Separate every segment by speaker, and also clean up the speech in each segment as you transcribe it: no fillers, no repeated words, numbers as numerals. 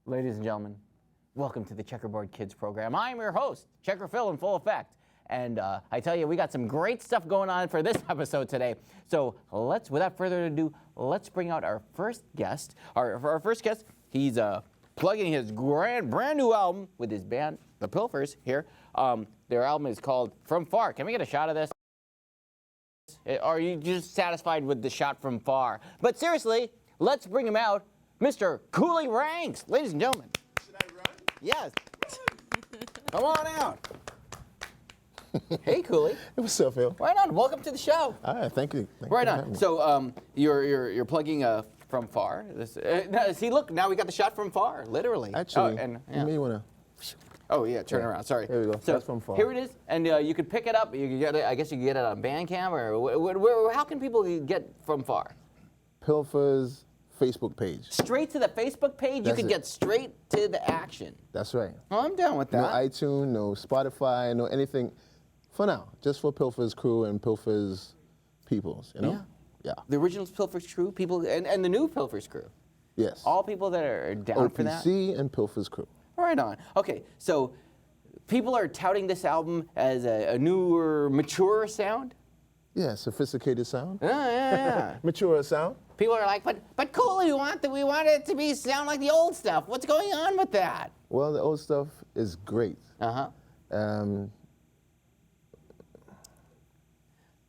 Speaker 1: Ladies and gentlemen, welcome to the Checkerboard Kids program. I'm your host, Checkerphil in full effect. And I tell you, we got some great stuff going on for this episode today. So without further ado, let's bring out our first guest. Our first guest, he's plugging his brand new album with his band, The Pilfers, here. Their album is called From Far. Can we get a shot of this? Or are you just satisfied with the shot from far? But seriously, let's bring him out, Mr. Coolie Ranx. Ladies and gentlemen.
Speaker 2: Should I run?
Speaker 1: Yes. Come on out. Hey, Coolie.
Speaker 2: What's up, Phil?
Speaker 1: Right on. Welcome to the show.
Speaker 2: All right, thank you.
Speaker 1: Right on. So you're plugging From Far. See, look, now we got the shot from far, literally.
Speaker 2: Actually,
Speaker 1: yeah.
Speaker 2: you may want to.
Speaker 1: Oh yeah, turn around. Sorry.
Speaker 2: There we go.
Speaker 1: So
Speaker 2: That's From Far.
Speaker 1: Here it is, and you can pick it up. You can get it. I guess you can get it on Bandcamp, or how can people get From Far?
Speaker 2: Pilfer's Facebook page.
Speaker 1: Straight to the Facebook page. You can get straight to the action.
Speaker 2: That's right.
Speaker 1: Oh, I'm down with that.
Speaker 2: No iTunes, no Spotify, no anything. For now, just for Pilfer's crew and Pilfer's peoples. You know.
Speaker 1: Yeah. The original Pilfer's crew, people, and the new Pilfer's crew.
Speaker 2: Yes.
Speaker 1: All people that are down for that.
Speaker 2: OPC and Pilfer's crew.
Speaker 1: Right on. Okay, so people are touting this album as a newer, mature sound.
Speaker 2: Yeah, sophisticated sound.
Speaker 1: Yeah.
Speaker 2: Mature sound.
Speaker 1: People are like, but cool, we want it to sound like the old stuff. What's going on with that?
Speaker 2: Well, the old stuff is great. Now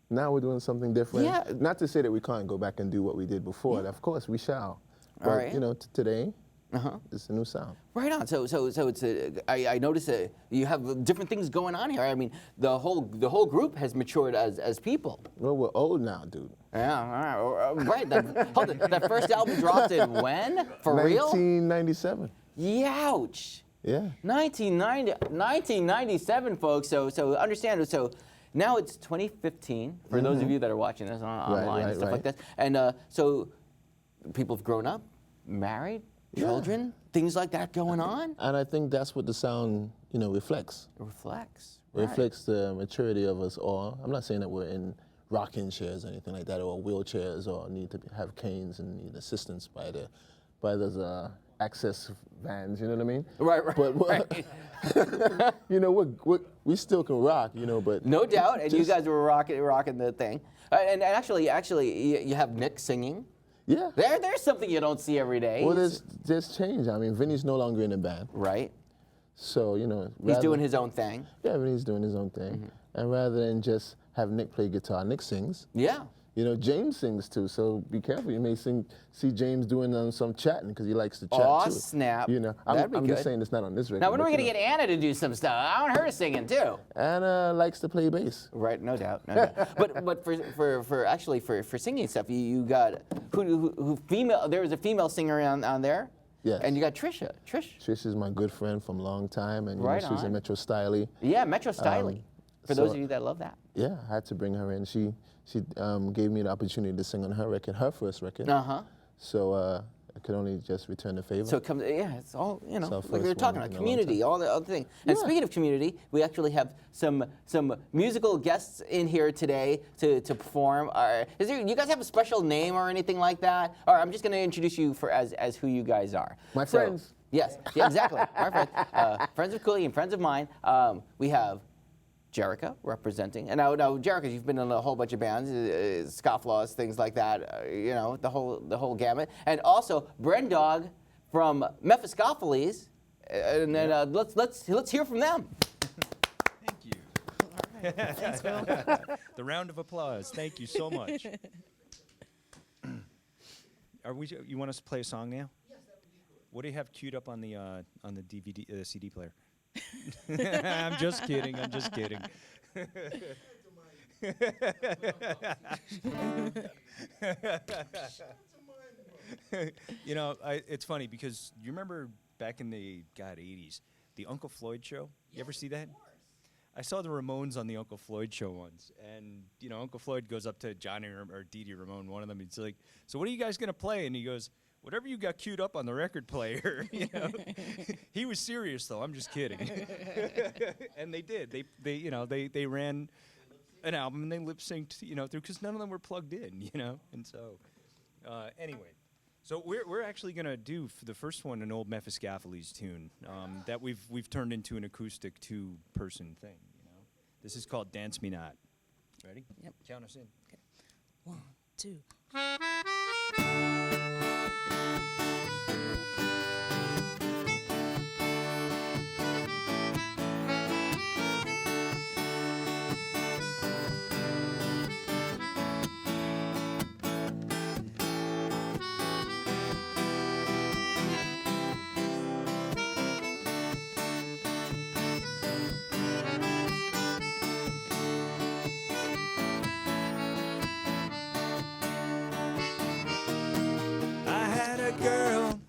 Speaker 2: we're doing something different.
Speaker 1: Yeah.
Speaker 2: Not to say that we can't go back and do what we did before. Yeah. Of course, we shall. But,
Speaker 1: all right.
Speaker 2: You know, today, it's a new sound.
Speaker 1: Right on. So it's I notice you have different things going on here. I mean, the whole group has matured as people.
Speaker 2: Well, we're old now, dude.
Speaker 1: Yeah. All right. Hold on. That first album dropped in when? For real?
Speaker 2: 1997.
Speaker 1: Youch.
Speaker 2: Yeah.
Speaker 1: 1997, folks. So understand. So now it's 2015 for those of you that are watching this online and stuff like that. And so people have grown up, married. Children, things like that going on?
Speaker 2: And I think that's what the sound, reflects.
Speaker 1: It reflects.
Speaker 2: It reflects the maturity of us all. I'm not saying that we're in rocking chairs or anything like that, or wheelchairs, or need to have canes and need assistance by those access vans, you know what I mean?
Speaker 1: Right.
Speaker 2: But we still can rock, but
Speaker 1: no doubt. And you guys were rocking the thing. And actually, you have Nick singing.
Speaker 2: Yeah.
Speaker 1: There's something you don't see every day.
Speaker 2: Well, there's change. I mean, Vinny's no longer in the band.
Speaker 1: Right.
Speaker 2: So,
Speaker 1: he's doing his own thing.
Speaker 2: Yeah, Vinny's doing his own thing. And rather than just have Nick play guitar, Nick sings.
Speaker 1: Yeah.
Speaker 2: James sings too, so be careful. You may see James doing some chatting because he likes to chat too.
Speaker 1: Aw, snap.
Speaker 2: I'm just saying it's not on this record.
Speaker 1: Now, when are we going to get Anna to do some stuff? I want her singing too.
Speaker 2: Anna likes to play bass.
Speaker 1: Right, no doubt. But for singing stuff, you got who female? There was a female singer on there.
Speaker 2: Yes.
Speaker 1: And you got Trish.
Speaker 2: Trish is my good friend from a long time, and she's in Metro Styley.
Speaker 1: Yeah, Metro Styley. For those of you that love that.
Speaker 2: Yeah, I had to bring her in. She gave me the opportunity to sing on her record, her first record. So I could only just return the favor.
Speaker 1: So it comes, it's all, like we were talking about, community, all the other things. And speaking of community, we actually have some musical guests in here today to perform. You guys have a special name or anything like that? Or I'm just going to introduce you as who you guys are.
Speaker 2: My friends.
Speaker 1: Yes, yeah, exactly. Our friends. Friends of Coolie and friends of mine. We have Jerica representing, and now Jerica, you've been in a whole bunch of bands, Scofflaws, things like that, the whole gamut, and also Brendog from Mephistopheles, and then let's hear from them.
Speaker 3: Thank you. All right. Thanks, Phil. The round of applause. Thank you so much. You want us to play a song now? Yes, that would be cool. What do you have queued up on the DVD CD player? I'm just kidding. It's funny because you remember back in the 80s, the Uncle Floyd show? You ever see that? I saw the Ramones on the Uncle Floyd show once, and Uncle Floyd goes up to Johnny or Dee Dee Ramone, one of them. He's like, "So what are you guys gonna play?" And he goes, "Whatever you got queued up on the record player." He was serious though. I'm just kidding. And they did. They ran an album and they lip synced through because none of them were plugged in. And so anyway, So we're actually gonna do for the first one an old Mephistopheles tune that we've turned into an acoustic 2-person thing. You know, this is called "Dance Me Not." Ready?
Speaker 4: Yep.
Speaker 3: Count us in.
Speaker 4: Okay. 1, 2.
Speaker 3: Girl,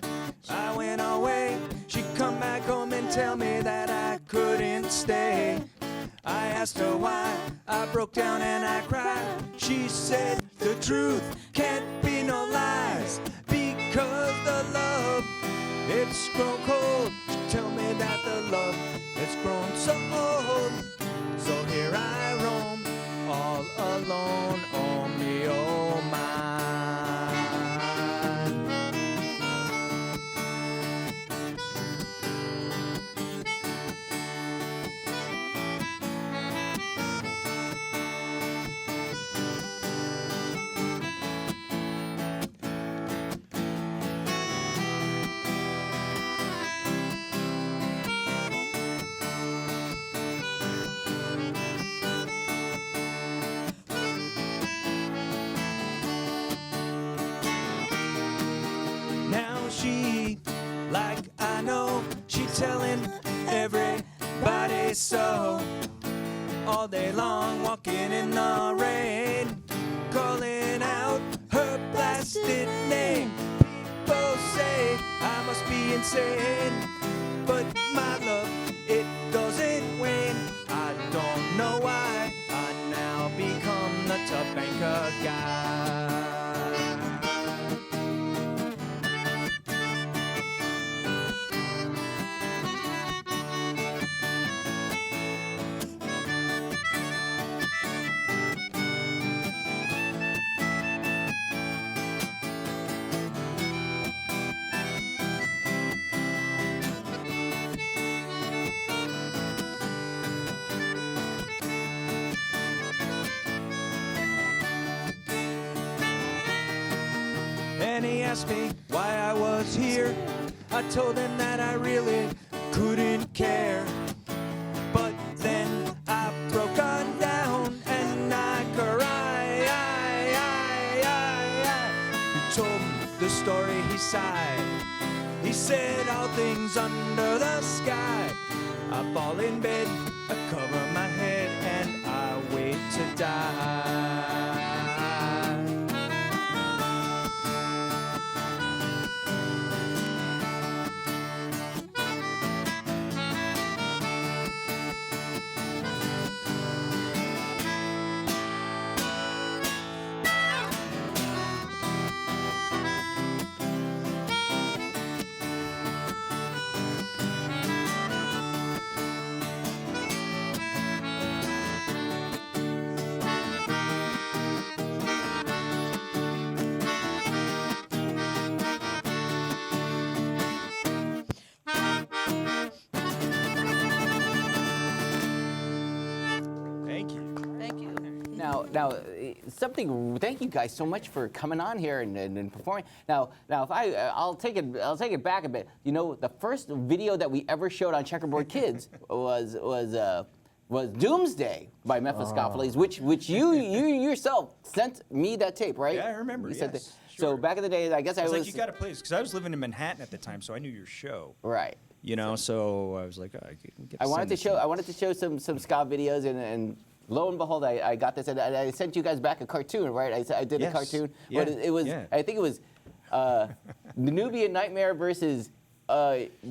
Speaker 3: I went away. She come back home and tell me that I couldn't stay. I asked her why, I broke down and I cried. She said the truth can't be no lies, because the love, it's grown cold. She tell me that the love, it's grown so old. So here I roam, all alone, oh me, oh my. She, like I know, she telling everybody so. All day long, walking in the rain, calling out her blasted name. People say I must be insane, but my love, it doesn't wane. I don't know why I now become the Topanga guy. And he asked me why I was here. I told him that I really couldn't care. But then I broke on down and I cried. He told me the story, he sighed. He said all things under the sky. I fall in bed, I cover my head, and I wait to die.
Speaker 1: Something. Thank you guys so much for coming on here and performing. Now, if I'll take it back a bit. You know, the first video that we ever showed on Checkerboard Kids was Doomsday by Mephistopheles, which you yourself sent me that tape, right?
Speaker 3: Yeah, I remember.
Speaker 1: You
Speaker 3: Yes,
Speaker 1: sent
Speaker 3: sure.
Speaker 1: So back in the day, I guess I was
Speaker 3: like, you got to play this, because I was living in Manhattan at the time, so I knew your show.
Speaker 1: Right.
Speaker 3: You know, so I was like, oh, I get
Speaker 1: I wanted to show some ska videos, and lo and behold, I got this, and I sent you guys back a cartoon, right? I did a cartoon.
Speaker 3: Yeah.
Speaker 1: But it was, I think it was the Nubian Nightmare versus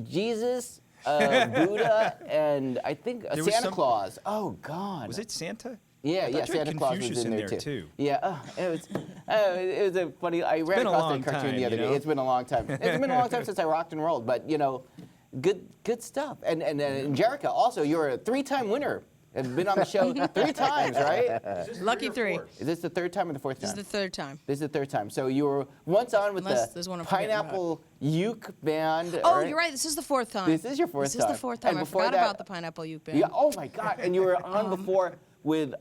Speaker 1: Jesus, Buddha, and I think Santa Claus. Oh God.
Speaker 3: Was it Santa?
Speaker 1: Yeah, Santa Claus was in there too. Yeah, it was a funny. I ran across that cartoon the other day. It's been a long time. It's been a long time since I rocked and rolled, but you know, good stuff. And Jerica, also, you're a 3-time winner I've been on the show 3 times, right?
Speaker 4: Lucky 3.
Speaker 1: Is this the 3rd time or the 4th time?
Speaker 4: This is the 3rd time.
Speaker 1: This is the 3rd time. So you were once on with
Speaker 4: Unless
Speaker 1: the
Speaker 4: there's one I'm forgetting about.
Speaker 1: Pineapple Uke band.
Speaker 4: Oh, you're right. This is the 4th time.
Speaker 1: This is your 4th
Speaker 4: This
Speaker 1: time.
Speaker 4: is the 4th time.
Speaker 1: And
Speaker 4: I
Speaker 1: before
Speaker 4: forgot
Speaker 1: that-
Speaker 4: about the Pineapple Uke Band.
Speaker 1: Yeah. Oh my God! And you were on before with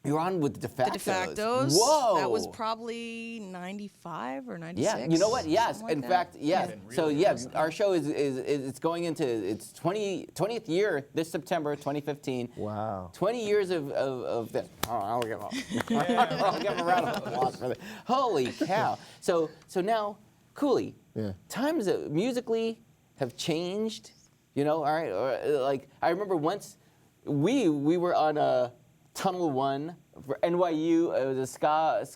Speaker 1: you were on with
Speaker 4: The
Speaker 1: De
Speaker 4: De Factos.
Speaker 1: Whoa!
Speaker 4: That was probably 95 or 96.
Speaker 1: Yeah, you know what? Yes,
Speaker 4: something
Speaker 1: in
Speaker 4: like that.
Speaker 1: fact, yes.
Speaker 3: Yeah.
Speaker 1: So yeah, our show is it's going into its 20th year this September, 2015.
Speaker 2: Wow.
Speaker 1: 20 years of this. Oh, I'll give him a round of applause for that. Holy cow! So now, Coolie,
Speaker 2: Yeah.
Speaker 1: times musically have changed. You know, all right. Or, like I remember once we were on a Tunnel One for NYU. It was a ska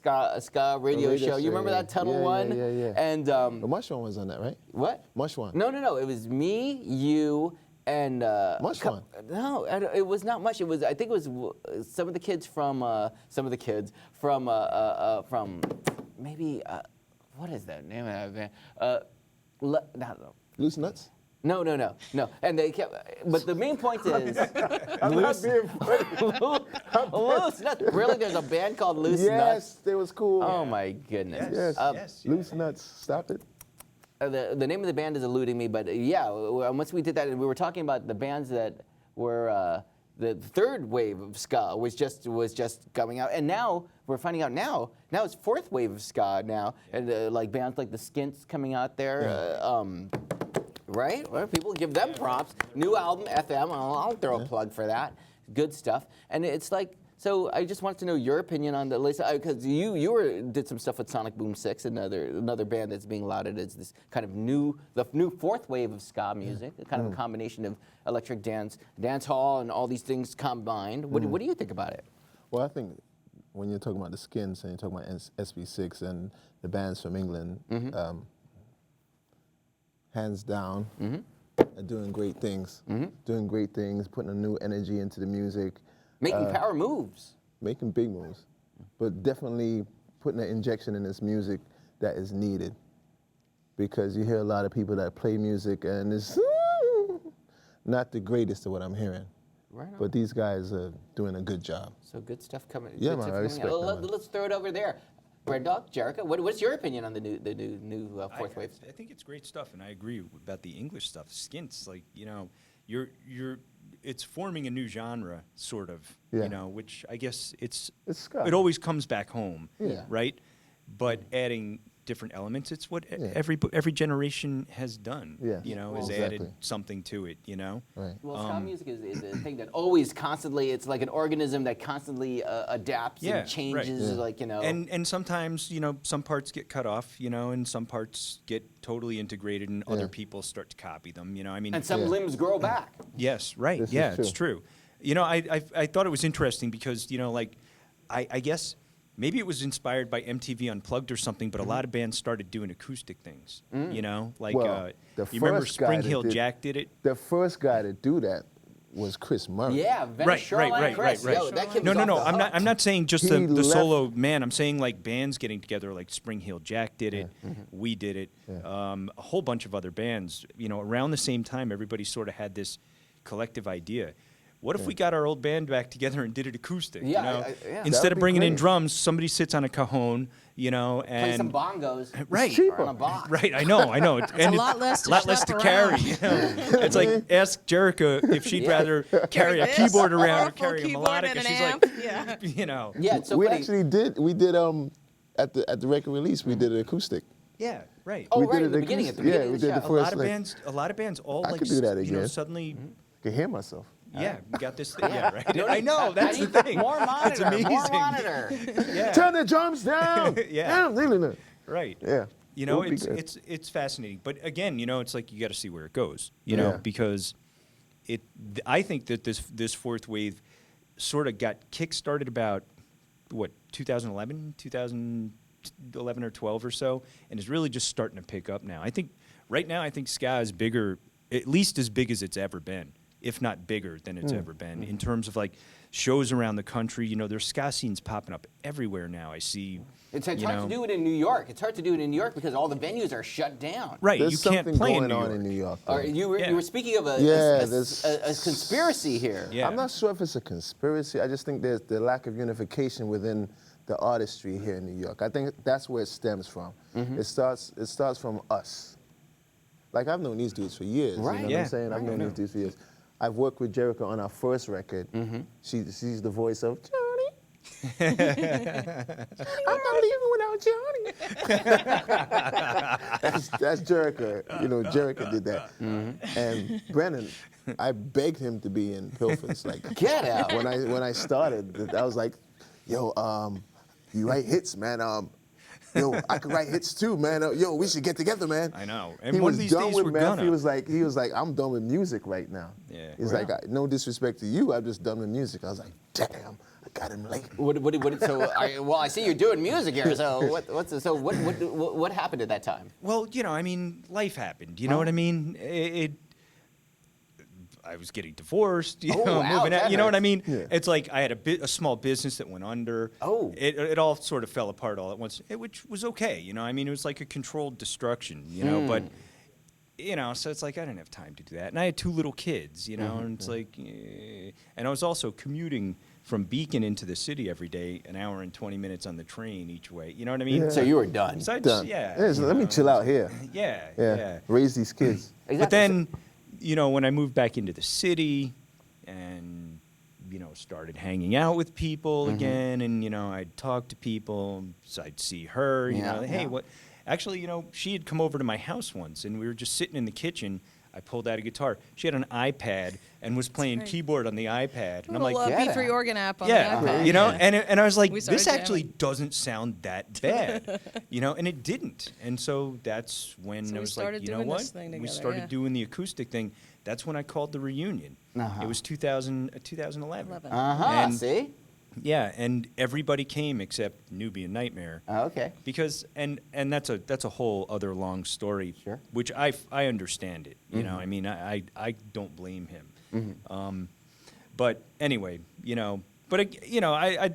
Speaker 1: radio
Speaker 2: radio
Speaker 1: show. You
Speaker 2: show,
Speaker 1: remember
Speaker 2: yeah.
Speaker 1: that Tunnel
Speaker 2: Yeah,
Speaker 1: One?
Speaker 2: yeah.
Speaker 1: And
Speaker 2: The Mush one was on that, right?
Speaker 1: what?
Speaker 2: Mush one.
Speaker 1: No. It was me, you, and
Speaker 2: Much fun.
Speaker 1: No, it was not much. It was. I think it was some of the kids from maybe what is that name of that band? No.
Speaker 2: Loose Nuts?
Speaker 1: No. And they kept. But the main point is
Speaker 2: I'm not
Speaker 1: Loose
Speaker 2: being funny.
Speaker 1: Loose Nuts. Really, there's a band called Loose Nuts.
Speaker 2: Yes, they was cool.
Speaker 1: Oh my goodness.
Speaker 2: Yes.
Speaker 3: Yes.
Speaker 2: Loose Nuts. Stop it.
Speaker 1: The name of the band is eluding me, but yeah, once we did that, and we were talking about the bands that were the 3rd wave of ska was just coming out, and now we're finding out now it's 4th wave of ska now, and like bands like the Skints coming out there, right? Well, people give them props. New album, FM. I'll throw a plug for that. Good stuff, and it's like. So I just wanted to know your opinion on the latest, because you did some stuff with Sonic Boom 6, another band that's being lauded as this kind of the new 4th wave of ska music, kind of a combination of electric dance hall, and all these things combined. What do you think about it?
Speaker 2: Well, I think when you're talking about the Skins and you're talking about SB6 and the bands from England, hands down, are doing great things. Doing great things, putting a new energy into the music.
Speaker 1: Making power moves.
Speaker 2: Making big moves, but definitely putting an injection in this music that is needed. Because you hear a lot of people that play music and it's not the greatest of what I'm hearing.
Speaker 1: Right on.
Speaker 2: But these guys are doing a good job.
Speaker 1: So good stuff coming.
Speaker 2: Yeah,
Speaker 1: good
Speaker 2: man,
Speaker 1: stuff
Speaker 2: I
Speaker 1: coming
Speaker 2: respect
Speaker 1: out.
Speaker 2: that, man.
Speaker 1: Let's throw it over there. Red Dog, Jericho, what's your opinion on the new 4th wave?
Speaker 3: I think it's great stuff, and I agree about the English stuff. Skints, like it's forming a new genre, sort of.
Speaker 2: Yeah.
Speaker 3: You know, which I guess
Speaker 2: It's ska.
Speaker 3: it always comes back home.
Speaker 2: Yeah.
Speaker 3: Right. But adding different elements, it's what
Speaker 2: Yeah.
Speaker 3: every generation has done.
Speaker 2: Yeah.
Speaker 3: You know,
Speaker 2: Well,
Speaker 3: has
Speaker 2: exactly.
Speaker 3: added something to it. You know.
Speaker 2: Right.
Speaker 1: Well, ska music is a thing that always constantly, it's like an organism that constantly adapts
Speaker 3: Yeah,
Speaker 1: and changes,
Speaker 3: right.
Speaker 2: Yeah.
Speaker 1: like, you know.
Speaker 3: And sometimes, some parts get cut off, and some parts get totally integrated, and other people start to copy them. I mean,
Speaker 1: and some
Speaker 2: Yeah.
Speaker 1: limbs grow back.
Speaker 3: yes, right,
Speaker 2: This is
Speaker 3: yeah, it's true.
Speaker 2: true.
Speaker 3: I thought it was interesting because I guess maybe it was inspired by MTV Unplugged or something, but a lot of bands started doing acoustic things. Like
Speaker 2: Well, the
Speaker 3: you remember
Speaker 2: first guy
Speaker 3: Spring
Speaker 2: that
Speaker 3: Hill
Speaker 2: did-
Speaker 3: Jack did it.
Speaker 2: The first guy to do that was Chris Murray.
Speaker 1: Yeah, Venice Shoreline Chris. Yo, that kid was
Speaker 3: No.
Speaker 1: off the hook.
Speaker 3: I'm not saying just
Speaker 2: He
Speaker 3: the
Speaker 2: left-
Speaker 3: solo man. I'm saying like bands getting together, like Spring Hill Jack did it, we did it,
Speaker 2: Yeah.
Speaker 3: a whole bunch of other bands. Around the same time, everybody sort of had this collective idea. What if we got our old band back together and did it acoustic?
Speaker 1: Yeah,
Speaker 2: That
Speaker 3: Instead
Speaker 2: would
Speaker 3: of
Speaker 2: be
Speaker 3: bringing in
Speaker 2: great.
Speaker 3: drums, somebody sits on a cajon,
Speaker 1: Play some
Speaker 3: and
Speaker 1: bongos.
Speaker 3: right,
Speaker 2: cheaper.
Speaker 1: On a box.
Speaker 3: right. I know, and
Speaker 4: a lot less to
Speaker 3: lot less
Speaker 4: schlep
Speaker 3: to carry.
Speaker 4: around.
Speaker 3: It's like ask Jerica if she'd
Speaker 1: Yeah.
Speaker 3: rather carry a
Speaker 4: This,
Speaker 3: keyboard around or
Speaker 4: a full
Speaker 3: carry a
Speaker 4: keyboard
Speaker 3: melodica.
Speaker 4: and an
Speaker 3: She's
Speaker 4: amp.
Speaker 3: like,
Speaker 4: Yeah.
Speaker 1: Yeah, it's so
Speaker 2: we
Speaker 1: funny.
Speaker 2: actually did at the record release we did an acoustic.
Speaker 3: yeah, right.
Speaker 1: Oh,
Speaker 2: we
Speaker 1: right,
Speaker 2: did
Speaker 1: in the
Speaker 2: it
Speaker 1: beginning, at the
Speaker 2: acoustic.
Speaker 1: beginning
Speaker 2: Yeah,
Speaker 1: of
Speaker 2: we
Speaker 1: the
Speaker 2: did
Speaker 1: show.
Speaker 2: the
Speaker 3: A
Speaker 2: first
Speaker 3: lot of
Speaker 2: like,
Speaker 3: bands, all
Speaker 2: I
Speaker 3: like
Speaker 2: could do that again.
Speaker 3: suddenly.
Speaker 2: I could hear myself.
Speaker 3: Yeah, we got this thing. Yeah, right. I know that's the thing.
Speaker 1: More
Speaker 3: That's
Speaker 1: monitor,
Speaker 3: amazing.
Speaker 1: more monitor.
Speaker 3: Yeah,
Speaker 2: Turn the drums down.
Speaker 3: Yeah.
Speaker 2: Really.
Speaker 3: right.
Speaker 2: Yeah. It would be good.
Speaker 3: It's fascinating, but again, it's like you got to see where it goes,
Speaker 2: Yeah.
Speaker 3: because I think that this 4th wave sort of got kick-started about 2011 or 12 or so, and is really just starting to pick up now. I think right now ska is bigger, at least as big as it's ever been, if not bigger than it's ever been, in terms of like shows around the country. You know, there's ska scenes popping up everywhere now. I see.
Speaker 1: It's hard
Speaker 3: you know,
Speaker 1: to do it in New York. It's hard to do it in New York because all the venues are shut down.
Speaker 3: Right,
Speaker 2: There's
Speaker 3: you can't
Speaker 2: something
Speaker 3: play
Speaker 2: going
Speaker 3: in New
Speaker 2: on
Speaker 3: York.
Speaker 2: in New York.
Speaker 1: Or
Speaker 2: though.
Speaker 1: you
Speaker 3: Yeah.
Speaker 1: were speaking of a
Speaker 2: there's-
Speaker 1: conspiracy here.
Speaker 3: Yeah.
Speaker 2: I'm not sure if it's a conspiracy. I just think there's the lack of unification within the artistry here in New York. I think that's where it stems from. It starts from us. Like, I've known these dudes for years.
Speaker 1: Right.
Speaker 2: You know what
Speaker 3: Yeah.
Speaker 2: I'm saying? I've known these dudes for years. I've worked with Jericho on our first record. She's the voice of Johnny. I'm not leaving without Johnny. that's Jericho. You know, Jericho did that. And Brennan, I begged him to be in Pilfer's. Like,
Speaker 1: Get out.
Speaker 2: when I started, I was like, yo, you write hits, man. Yo, I can write hits too, man. Yo, we should get together, man.
Speaker 3: I know. And
Speaker 2: He
Speaker 3: one
Speaker 2: was
Speaker 3: of these
Speaker 2: done
Speaker 3: days
Speaker 2: with
Speaker 3: we're
Speaker 2: math.
Speaker 3: gonna.
Speaker 2: He was like, I'm done with music right now.
Speaker 3: Yeah.
Speaker 2: He's like, no disrespect to you, I'm just done with music. I was like, damn, I got him late.
Speaker 1: I see you're doing music here. So what happened at that time?
Speaker 3: Well, you know, I mean, life happened. You know what I mean? I was getting divorced, you
Speaker 1: Oh,
Speaker 3: know,
Speaker 1: wow,
Speaker 3: moving
Speaker 1: that
Speaker 3: out. You know what I
Speaker 1: hurts.
Speaker 3: mean?
Speaker 2: Yeah.
Speaker 3: It's like I had a small business that went under.
Speaker 1: Oh.
Speaker 3: It all sort of fell apart all at once, which was okay. You know, I mean, it was like a controlled destruction, you know, but, you know, so it's like I didn't have time to do that. And I had 2 little kids, you know, and it's like, and I was also commuting from Beacon into the city every day, an hour and 20 minutes on the train each way. You know what I mean?
Speaker 2: Yeah.
Speaker 1: So you were done.
Speaker 3: So I just,
Speaker 2: Done.
Speaker 3: yeah.
Speaker 2: Yeah, so let me chill out here.
Speaker 3: Yeah,
Speaker 2: Yeah.
Speaker 3: yeah.
Speaker 2: Raise these kids.
Speaker 3: But then, you know, when I moved back into the city and, you know, started hanging out with people again, and, you know, I'd talk to people, so I'd see her, you know, hey, what? Actually, you know, she had come over to my house once, and we were just sitting in the kitchen. I pulled out a guitar. She had an iPad and was playing
Speaker 4: right.
Speaker 3: keyboard on the iPad. And I'm
Speaker 4: Little
Speaker 3: like,
Speaker 1: get
Speaker 4: B3
Speaker 1: out.
Speaker 4: organ app on
Speaker 3: yeah,
Speaker 4: the iPad.
Speaker 3: you know,
Speaker 1: Yeah.
Speaker 3: and I was like,
Speaker 4: We started
Speaker 3: this actually
Speaker 4: jamming.
Speaker 3: doesn't sound that bad, you know, and it didn't. And so that's when
Speaker 4: So
Speaker 3: I
Speaker 4: we
Speaker 3: was like,
Speaker 4: started
Speaker 3: you know
Speaker 4: doing
Speaker 3: what?
Speaker 4: this thing
Speaker 3: We
Speaker 4: together,
Speaker 3: started
Speaker 4: yeah.
Speaker 3: doing the acoustic thing. That's when I called the reunion. It was 2011.
Speaker 4: 11.
Speaker 3: And-
Speaker 1: See?
Speaker 3: Yeah, and everybody came except Nubian Nightmare.
Speaker 1: Okay.
Speaker 3: Because and that's a whole other long story,
Speaker 1: Sure.
Speaker 3: which I understand it. You know, I mean, I don't blame him. But anyway, you know, you know, I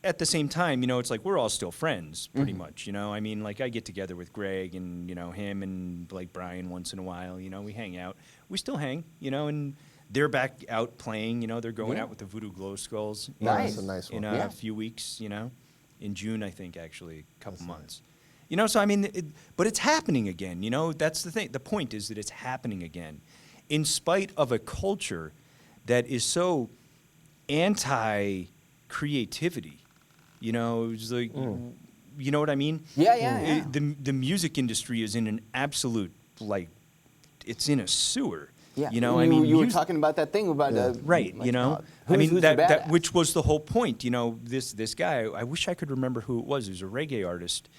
Speaker 3: at the same time, you know, it's like we're all still friends, pretty much. You know, I mean, like I get together with Greg and you know him and like Brian once in a while. You know, we hang out. We still hang. You know, and they're back out playing. You know, they're going
Speaker 1: Yeah.
Speaker 3: out with the Voodoo Glow Skulls.
Speaker 1: Nice.
Speaker 2: That's a nice
Speaker 3: In
Speaker 2: one.
Speaker 3: a
Speaker 1: Yeah.
Speaker 3: few weeks, you know, in June, I think, actually, a couple months. You know, so I mean, but it's happening again, you know, that's the thing. The point is that it's happening again in spite of a culture that is so anti-creativity, you know, it's like, you know what I mean?
Speaker 1: Yeah.
Speaker 3: The music industry is in an absolute, like, it's in a sewer.
Speaker 1: Yeah.
Speaker 3: You know, I mean,
Speaker 1: you were
Speaker 3: mus-
Speaker 1: talking about that thing about
Speaker 3: Right, you know. I mean
Speaker 1: who's
Speaker 3: that,
Speaker 1: your
Speaker 3: that
Speaker 1: badass?
Speaker 3: which was the whole point. You know, this guy. I wish I could remember who it was. He was a reggae artist,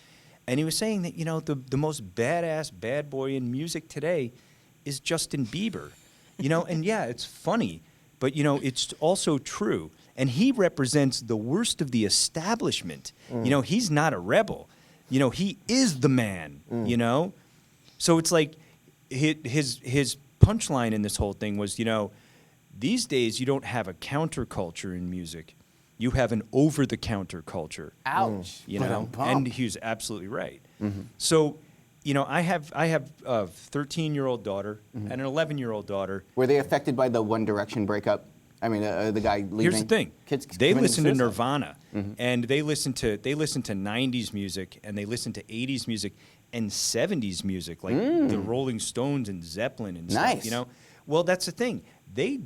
Speaker 3: and he was saying that you know the most badass bad boy in music today is Justin Bieber. You know, and yeah, it's funny, but you know, it's also true. And he represents the worst of the establishment. You know, he's not a rebel. You know, he is the man. You know, so it's like his punchline in this whole thing was, you know, these days you don't have a counterculture in music, you have an over-the-counter culture.
Speaker 1: Ouch.
Speaker 3: You know,
Speaker 1: Ba-dum-bum.
Speaker 3: and he was absolutely right. So, you know, I have a 13-year-old daughter and an 11-year-old daughter.
Speaker 1: Were they affected by the One Direction breakup? I mean, the guy leaving.
Speaker 3: Here's the thing:
Speaker 1: Kids
Speaker 3: they
Speaker 1: committing
Speaker 3: listen to
Speaker 1: suicide.
Speaker 3: Nirvana, and they listen to 90s music, and they listen to 80s music and 70s music, like the Rolling Stones and Zeppelin and stuff.
Speaker 1: Nice.
Speaker 3: You know, well, that's the thing. They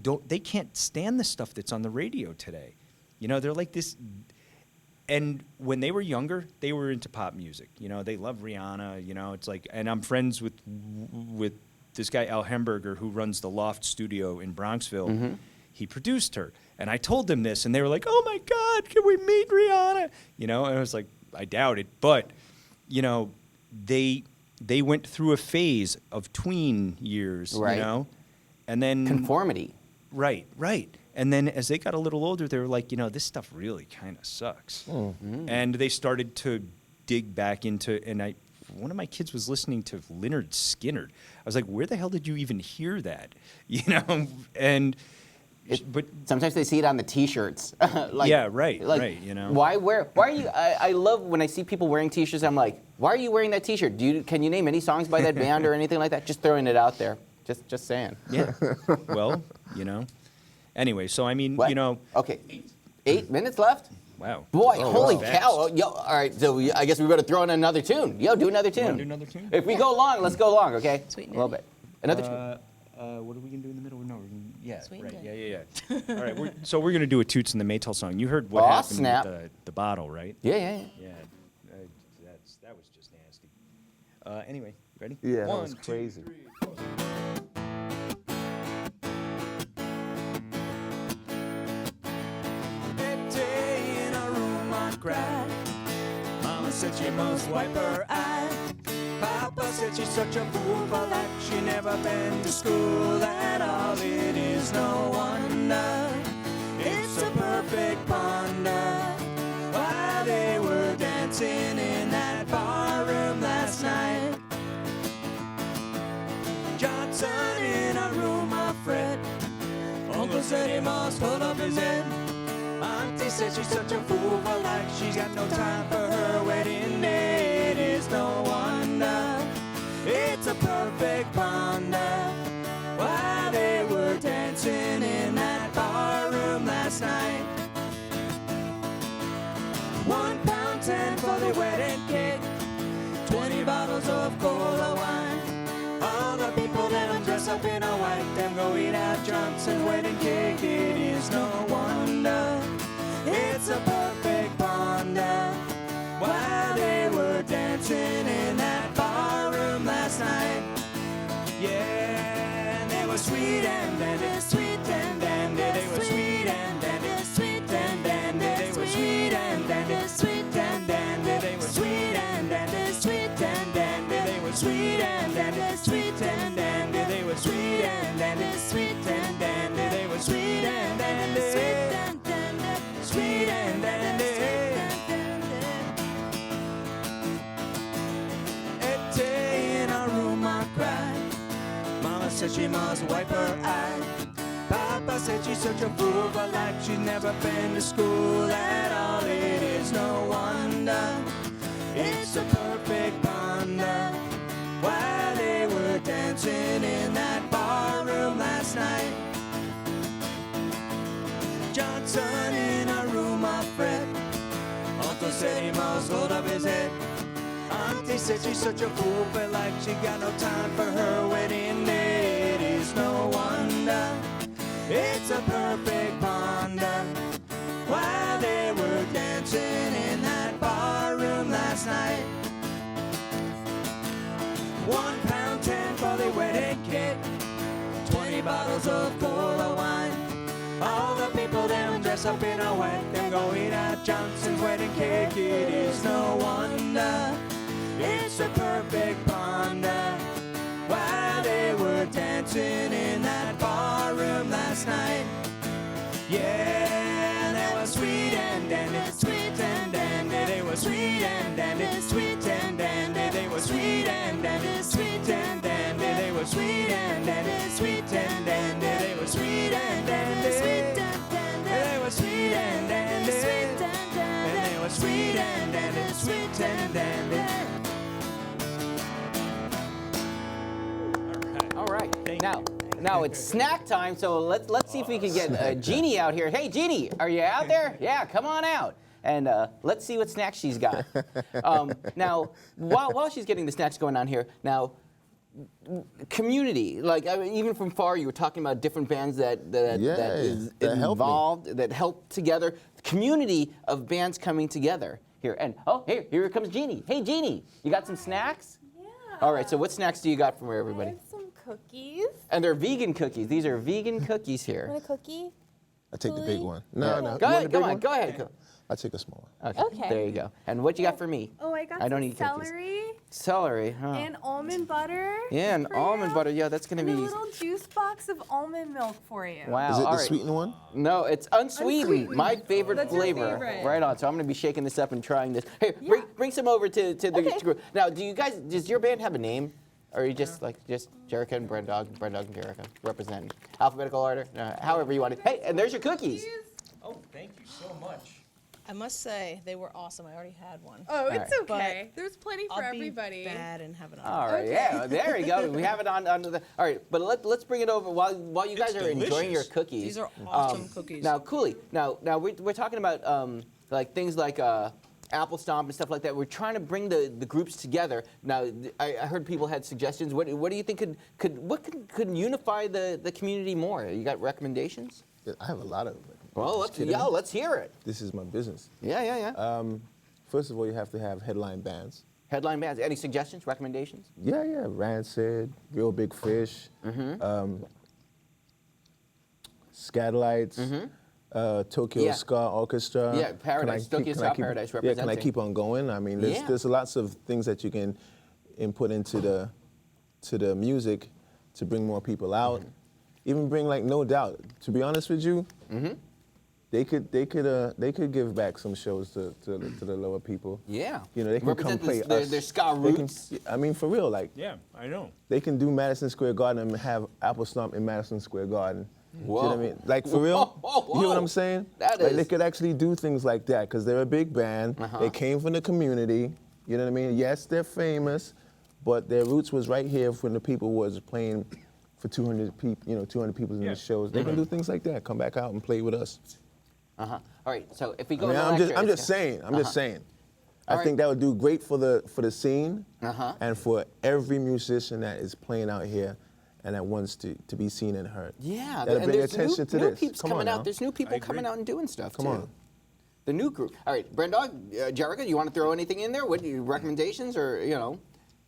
Speaker 3: can't stand the stuff that's on the radio today. You know, they're like this. And when they were younger, they were into pop music. You know, they love Rihanna. You know, it's like, and I'm friends with this guy Al Hemberger who runs the Loft Studio in Bronxville. He produced her, and I told them this, and they were like, "Oh my God, can we meet Rihanna?" You know, and I was like, "I doubt it," but you know, they went through a phase of tween years.
Speaker 1: Right.
Speaker 3: You know, and then
Speaker 1: Conformity.
Speaker 3: Right. And then as they got a little older, they were like, you know, this stuff really kind of sucks. And they started to dig back into, and one of my kids was listening to Lynyrd Skynyrd. I was like, where the hell did you even hear that? You know, and but
Speaker 1: Sometimes they see it on the T-shirts.
Speaker 3: Yeah, right, you know.
Speaker 1: Why are you? I love when I see people wearing T-shirts. I'm like, why are you wearing that T-shirt? Can you name any songs by that band or anything like that? Just throwing it out there. Just saying.
Speaker 3: Yeah. Well, you know. Anyway, so I mean,
Speaker 1: What?
Speaker 3: you know.
Speaker 1: Okay, 8 minutes left.
Speaker 3: Wow.
Speaker 1: Boy,
Speaker 2: Oh,
Speaker 1: holy
Speaker 3: wow.
Speaker 1: cow! Oh, yo, all right, so I guess we better throw in another tune. Yo, do another tune.
Speaker 3: wanna do another tune?
Speaker 1: If we go long, let's go long, okay?
Speaker 4: Sweet
Speaker 1: A little bit. Another tune.
Speaker 3: What are we gonna do in the middle? No, we're gonna, yeah,
Speaker 4: Sweet
Speaker 3: right,
Speaker 4: Day.
Speaker 3: yeah. All right, so we're gonna do a Toots and the Maytals song. You heard what
Speaker 1: Aw,
Speaker 3: happened
Speaker 1: snap.
Speaker 3: with the bottle, right?
Speaker 1: Yeah.
Speaker 3: Yeah, that was just nasty. Anyway, ready?
Speaker 2: Yeah, that
Speaker 3: One,
Speaker 2: was
Speaker 3: two,
Speaker 2: crazy.
Speaker 3: three. That day in our room I cried. Mama said she must wipe her eye. Papa said she's such a fool for that. She never been to school at all. It is no wonder. It's a perfect wonder why they were dancing in that bar room last night. Johnson in a room of fret. Uncle said he must hold up his head. Auntie said she's such a fool for life. She's got no time for her wedding day. It is no wonder. It's a perfect wonder why they were dancing in that bar room last night. £1.10 for the wedding cake. 20 bottles of cola wine. All the people that dress up in a white, them go eat at Johnson's wedding cake. It is no wonder. It's a perfect wonder why they were dancing in that bar room last night. Yeah, and they were sweet and dandy, sweet and dandy. They were sweet and dandy, sweet and dandy. They were sweet and dandy, sweet and dandy. They were sweet and dandy, sweet and dandy. They were sweet and dandy, sweet and dandy. They were sweet and dandy, sweet and dandy. They were sweet and dandy, sweet and dandy, sweet and dandy. A day in a room I cried. Mama said she must wipe her eye. Papa said she's such a fool for life. She's never been to school at all. It is no wonder. It's a perfect wonder why they were dancing in that bar room last night. Johnson in a room of fret. Uncle said he must hold up his head. Auntie said she's such a fool for life. She got no time for her wedding day. It is no wonder. It's a perfect wonder why they were dancing in that bar room last night. £1.10 for the wedding cake. 20 bottles of cola wine. All the people them dress up in a white, them go eat at Johnson's wedding cake. It is no wonder. It's a perfect wonder why they were dancing in that bar room last night. Yeah, they were sweet and dandy, sweet and dandy. They were sweet and dandy, sweet and dandy. They were sweet and dandy, sweet and dandy. They were sweet and dandy, sweet and dandy. They were sweet and dandy, sweet and dandy. They were sweet and dandy, sweet and dandy. And they were sweet and dandy, sweet and dandy.
Speaker 1: All right. Now it's snack time, so let's see if we can get Jeannie out here. Hey, Jeannie, are you out there? Yeah, come on out. And let's see what snacks she's got. Now, while she's getting the snacks going on here, now, community, like I mean, even from far, you were talking about different bands that is
Speaker 2: that helped me.
Speaker 1: involved, that help together. Community of bands coming together here. And here comes Jeannie. Hey, Jeannie, you got some snacks?
Speaker 5: Yeah.
Speaker 1: All right. So what snacks do you got for
Speaker 5: I
Speaker 1: everybody?
Speaker 5: have some cookies.
Speaker 1: And they're vegan cookies. These are vegan cookies here.
Speaker 5: Want a cookie?
Speaker 2: I take the big
Speaker 5: Coolie?
Speaker 2: one. No.
Speaker 1: Go
Speaker 2: You want
Speaker 1: ahead.
Speaker 2: the
Speaker 1: Come
Speaker 2: big
Speaker 1: on.
Speaker 2: one?
Speaker 1: Go ahead.
Speaker 2: I take a small one.
Speaker 1: Okay.
Speaker 5: Okay.
Speaker 1: There you go. And what you got for me?
Speaker 5: Oh, I got
Speaker 1: I don't
Speaker 5: some
Speaker 1: eat cookies.
Speaker 5: celery
Speaker 1: Celery, huh?
Speaker 5: and almond butter.
Speaker 1: Yeah, and
Speaker 5: for
Speaker 1: almond
Speaker 5: you,
Speaker 1: butter. Yeah, that's gonna
Speaker 5: and a
Speaker 1: be.
Speaker 5: little juice box of almond milk for you.
Speaker 1: Wow.
Speaker 2: Is it
Speaker 1: all
Speaker 2: the
Speaker 1: right.
Speaker 2: sweetened one?
Speaker 1: No, it's unsweetened.
Speaker 5: Unsweetened.
Speaker 1: My favorite
Speaker 5: That's your
Speaker 1: flavor.
Speaker 5: favorite.
Speaker 1: Right on. So I'm gonna be shaking this up and trying this. Hey,
Speaker 5: Yeah.
Speaker 1: bring some over to the
Speaker 5: Okay.
Speaker 1: group. Now, does your band have a name? Or are you just just Jerica and Brendog and Jerica representing alphabetical order? However you want it. Hey, and there's your cookies.
Speaker 3: Oh, thank you so much.
Speaker 4: I must say they were awesome. I already had one.
Speaker 5: Oh, it's
Speaker 4: But
Speaker 5: okay. There's plenty for
Speaker 4: I'll
Speaker 5: everybody.
Speaker 4: be bad and have it on.
Speaker 1: All right,
Speaker 5: Okay.
Speaker 1: yeah, there we go. We have it on the. All right, but let's bring it over while you guys
Speaker 3: It's
Speaker 1: are enjoying your
Speaker 3: delicious.
Speaker 1: cookies.
Speaker 4: These are awesome cookies.
Speaker 1: Now, Coolie. Now we're talking about like things like apple stomp and stuff like that. We're trying to bring the groups together. Now, I heard people had suggestions. What do you think could unify the community more? You got recommendations?
Speaker 2: I have a lot of.
Speaker 1: Well, let's hear it.
Speaker 2: This is my business.
Speaker 1: Yeah.
Speaker 2: First of all, you have to have headline bands.
Speaker 1: Headline bands. Any suggestions, recommendations?
Speaker 2: Yeah, Rancid, Real Big Fish, Scatolites, Tokyo
Speaker 1: Yeah.
Speaker 2: Ska Orchestra.
Speaker 1: Yeah, Paradise, Tokyo Ska Paradise
Speaker 2: Yeah, can I
Speaker 1: representing.
Speaker 2: keep on going? I mean, there's lots of things that you can input into the music to bring more people out. Even bring like No Doubt. To be honest with you, they could give back some shows to the lower people.
Speaker 1: Yeah.
Speaker 2: You know, they can come
Speaker 1: Represent
Speaker 2: play
Speaker 1: their
Speaker 2: us.
Speaker 1: ska
Speaker 2: They can-
Speaker 1: roots.
Speaker 2: I mean, for real, like
Speaker 3: Yeah, I know.
Speaker 2: they can do Madison Square Garden and have Apple Stomp in Madison Square Garden. You know what I
Speaker 1: Whoa.
Speaker 2: mean? Like for real,
Speaker 1: Whoa,
Speaker 2: you hear what
Speaker 1: whoa.
Speaker 2: I'm saying?
Speaker 1: That
Speaker 2: like
Speaker 1: is-
Speaker 2: they could actually do things like that because they're a big band. They came from the community. You know what I mean? Yes, they're famous, but their roots was right here when the people was playing for 200 people. You know, 200 people in
Speaker 3: Yeah.
Speaker 2: the shows. They can do things like that. Come back out and play with us.
Speaker 1: All right. So if we
Speaker 2: I
Speaker 1: go
Speaker 2: mean,
Speaker 1: to
Speaker 2: I'm
Speaker 1: lecture,
Speaker 2: just saying. I'm just saying. I
Speaker 1: All
Speaker 2: think that would do great for the scene
Speaker 1: Uh-huh.
Speaker 2: and for every musician that is playing out here and that wants to be seen and heard.
Speaker 1: Yeah,
Speaker 2: That'll
Speaker 1: and
Speaker 2: bring
Speaker 1: there's
Speaker 2: attention to
Speaker 1: new
Speaker 2: this.
Speaker 1: peeps
Speaker 2: Come
Speaker 1: coming
Speaker 2: on
Speaker 1: out.
Speaker 2: now.
Speaker 1: There's new people
Speaker 3: I agree.
Speaker 1: coming out and doing stuff
Speaker 2: Come
Speaker 1: too.
Speaker 2: on.
Speaker 1: The new group. All right, Brendog, Jerica, you want to throw anything in there? What recommendations or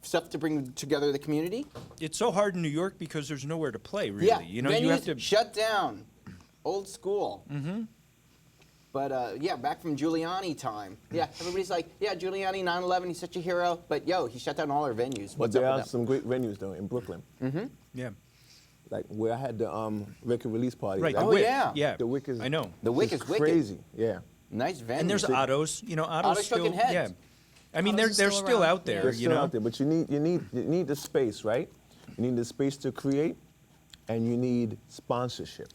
Speaker 1: stuff to bring together the community?
Speaker 3: It's so hard in New York because there's nowhere to play, really.
Speaker 1: Yeah,
Speaker 3: You know,
Speaker 1: venues
Speaker 3: you have to.
Speaker 1: shut down. Old school. But yeah, back from Giuliani time. Yeah, everybody's like, yeah, Giuliani, 9/11, he's such a hero. But yo, he shut down all our venues.
Speaker 2: But
Speaker 1: What's
Speaker 2: there
Speaker 1: up
Speaker 2: are
Speaker 1: with that?
Speaker 2: some great venues though in Brooklyn,
Speaker 3: Yeah.
Speaker 2: like where I had the record release party.
Speaker 3: Right.
Speaker 2: That-
Speaker 3: The
Speaker 1: Oh,
Speaker 3: Wick.
Speaker 1: yeah.
Speaker 3: Yeah.
Speaker 2: The Wick is.
Speaker 3: I know.
Speaker 1: The Wick is wicked.
Speaker 2: crazy. Yeah.
Speaker 1: Nice venue.
Speaker 3: And there's Otto's. You know, Otto's
Speaker 1: Otto's
Speaker 3: still.
Speaker 1: Shaking Heads.
Speaker 3: Yeah. I mean,
Speaker 4: Otto's
Speaker 3: they're
Speaker 4: is still
Speaker 3: still
Speaker 4: around.
Speaker 3: out there.
Speaker 2: They're
Speaker 3: You
Speaker 2: still
Speaker 3: know.
Speaker 2: out there, but you need the space, right? You need the space to create, and you need sponsorship.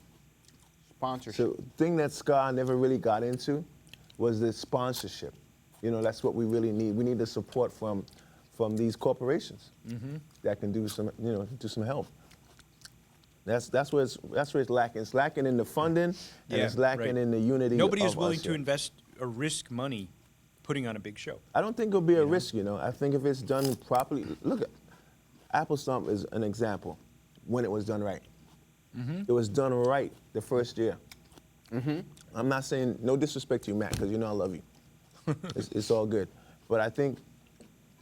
Speaker 1: sponsorship.
Speaker 2: So thing that ska never really got into was the sponsorship. You know, that's what we really need. We need the support from these corporations that can do some help. That's where it's lacking. It's lacking in the funding, and
Speaker 3: Yeah,
Speaker 2: it's lacking
Speaker 3: right.
Speaker 2: in the unity.
Speaker 3: Nobody
Speaker 2: of
Speaker 3: is willing
Speaker 2: us
Speaker 3: to
Speaker 2: here.
Speaker 3: invest or risk money putting on a big show.
Speaker 2: I don't think it'll be a risk, you know. I think if it's done properly, look at Apple Stomp is an example when it was done right. It was done right the first year. I'm not saying no disrespect to you, Matt, because you know I love you. It's all good. But I think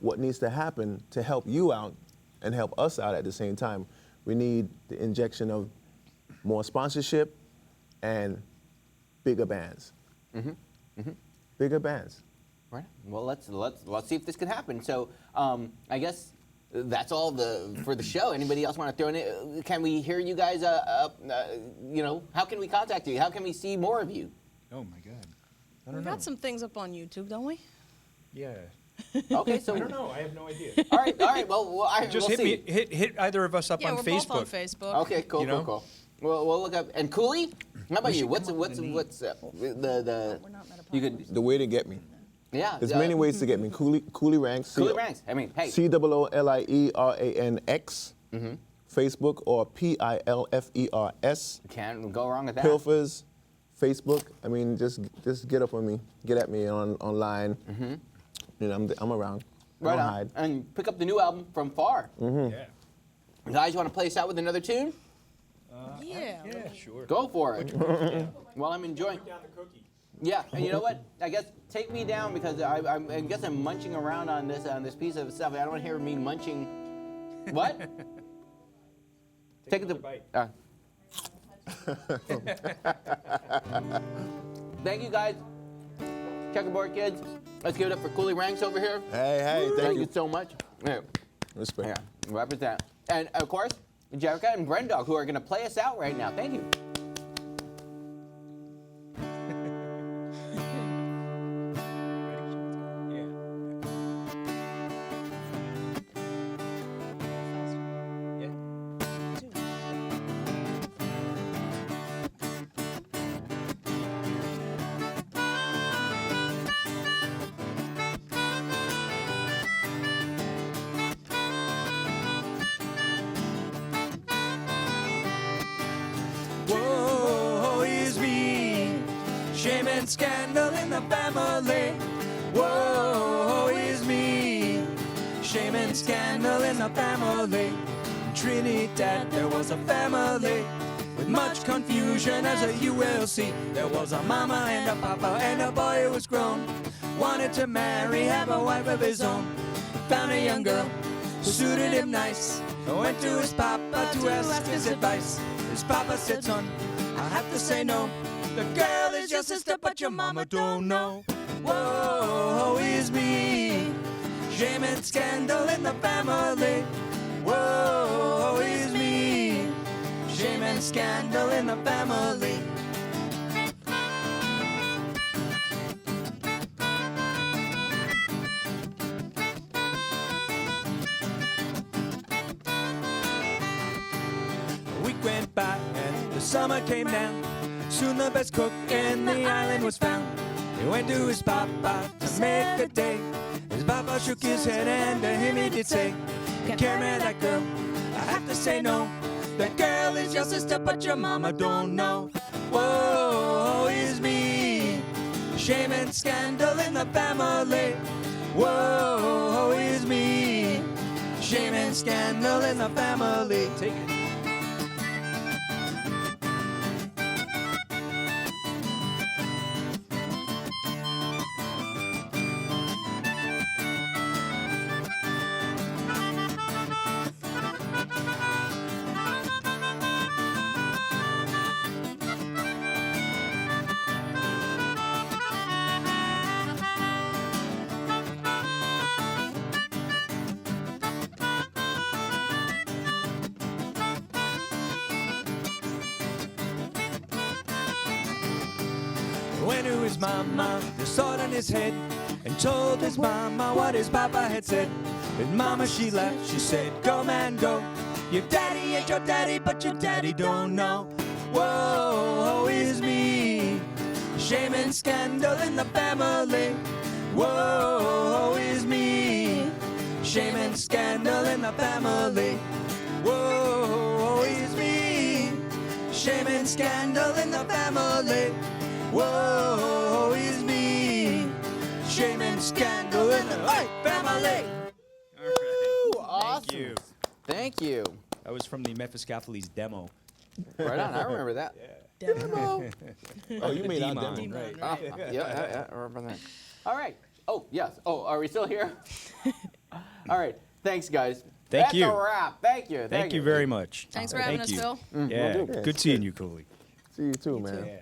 Speaker 2: what needs to happen to help you out and help us out at the same time, we need the injection of more sponsorship and bigger bands. Bigger bands.
Speaker 1: Right. Well, let's see if this can happen. So, I guess that's all for the show. Anybody else want to throw in it? Can we hear you guys? How can we contact you? How can we see more of you?
Speaker 3: Oh my God. I
Speaker 4: We
Speaker 3: don't know.
Speaker 4: got some things up on YouTube, don't we?
Speaker 3: Yeah.
Speaker 1: Okay, so
Speaker 3: I don't know. I have no idea.
Speaker 1: All right. Well,
Speaker 3: Just
Speaker 1: we'll
Speaker 3: hit
Speaker 1: see.
Speaker 3: me. Hit either of us up
Speaker 4: Yeah,
Speaker 3: on
Speaker 4: we're
Speaker 3: Facebook.
Speaker 4: both on Facebook.
Speaker 1: Okay, cool,
Speaker 3: You know?
Speaker 1: cool. We'll look up. And Coolie, how about
Speaker 3: We
Speaker 1: you?
Speaker 3: should
Speaker 1: What's
Speaker 3: come up with a name.
Speaker 1: the
Speaker 4: We're not
Speaker 1: you could
Speaker 2: The way to get me.
Speaker 1: yeah.
Speaker 2: There's many ways to get me. Coolie Ranx.
Speaker 1: Coolie Ranx. I mean, hey.
Speaker 2: COOLIERANX. Facebook or PILFERS.
Speaker 1: Can't go wrong with that.
Speaker 2: Pilfers. Facebook. I mean, just get up on me. Get at me online. You know, I'm around. I
Speaker 1: Right
Speaker 2: don't
Speaker 1: on.
Speaker 2: hide.
Speaker 1: And pick up the new album from Far.
Speaker 3: Yeah.
Speaker 1: Guys, you want to play us out with another tune?
Speaker 4: Yeah.
Speaker 3: Yeah, sure.
Speaker 1: Go for it. While I'm enjoying.
Speaker 3: Down the cookie.
Speaker 1: Yeah, and you know what? I guess take me down because I guess I'm munching around on this piece of stuff. I don't want to hear me munching. What? Take it to.
Speaker 3: another
Speaker 1: Thank you guys, Checkerboard kids. Let's give it up for Coolie Ranx over here.
Speaker 2: Hey,
Speaker 1: Thank you so much. Yeah,
Speaker 2: Respect.
Speaker 1: yeah, represent. And of course, Jerica and Brendog, who are going to play us out right now. Thank you.
Speaker 3: Yeah. Woe is me. Shame and scandal in the family. Woe is me. Shame and scandal in the family. In Trinidad there was a family with much confusion, as you will see. There was a mama and a papa and a boy who was grown. Wanted to marry, have a wife of his own. Found a young girl who suited him nice. Went to his papa to ask his advice. His papa said, son, I have to say no. The girl is your sister, but your mama don't know. Woe is me. Shame and scandal in the family. Woe is me. Shame and scandal in the family. A week went by and the summer came down. Soon the best cook in the island was found. He went to his papa to make the day. His papa shook his head and to him he did say, "You can't marry that girl, I have to say no. That girl is your sister, but your mama don't know." Woe is me. Shame and scandal in the family. Woe is me. Shame and scandal in the family. Take it. Went to his mama, the sword on his head, and told his mama what his papa had said. His mama, she laughed, she said, "Go, man, go. Your daddy ain't your daddy, but your daddy don't know." Woe is me. Shame and scandal in the family. Woe is me. Shame and scandal in the family. Woe is me. Shame and scandal in the family. Woe is me. Shame and scandal in the family.
Speaker 1: Woo, awesome.
Speaker 3: Thank you.
Speaker 1: Thank you.
Speaker 3: That was from the Mephistopheles demo.
Speaker 1: Right on. I remember that.
Speaker 4: Demo.
Speaker 2: Oh, you made our
Speaker 3: Demon,
Speaker 2: demo.
Speaker 3: right.
Speaker 1: Oh, yeah, I remember that. All right. Oh, yes. Oh, are we still here? All right. Thanks, guys.
Speaker 3: Thank
Speaker 1: That's
Speaker 3: you.
Speaker 1: a wrap. Thank you.
Speaker 3: Thank you very much.
Speaker 4: Thanks for having
Speaker 3: Thank
Speaker 4: us,
Speaker 3: you.
Speaker 4: Phil.
Speaker 3: Yeah,
Speaker 2: Yeah,
Speaker 3: good seeing you, Coolie.
Speaker 2: See you too, man.
Speaker 3: Yeah.